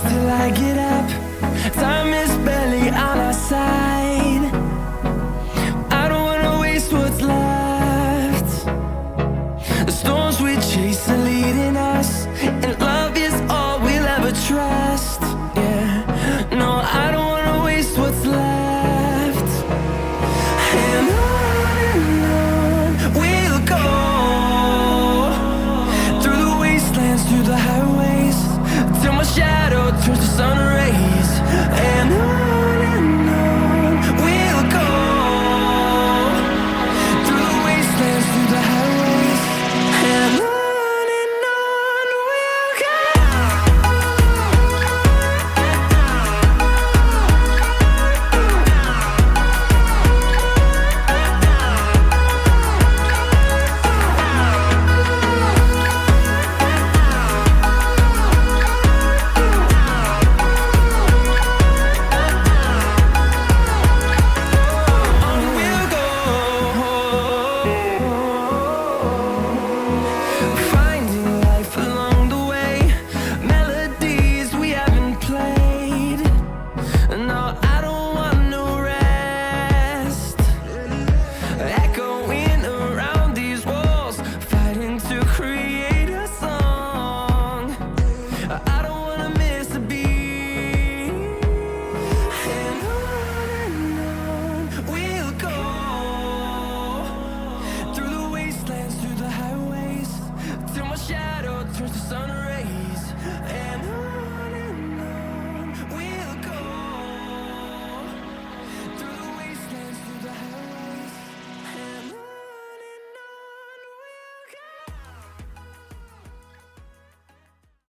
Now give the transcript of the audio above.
close till I get up. Time is barely on our side. I don't wanna waste what's left. The storms we chase are leading us, and love is all we'll ever trust. Yeah, no, I don't wanna waste what's left. And on we'll go, through the wastelands, through the highways, till my shadow turns to sun rays. And on we'll go, through the wastelands, through the highways, and on we'll go. Finding life along the way, melodies we haven't played. No, I don't want no rest. Echoing around these walls, fighting to create a song. I don't wanna miss a beat. And on we'll go, through the wastelands, through the highways, till my shadow turns to sun rays.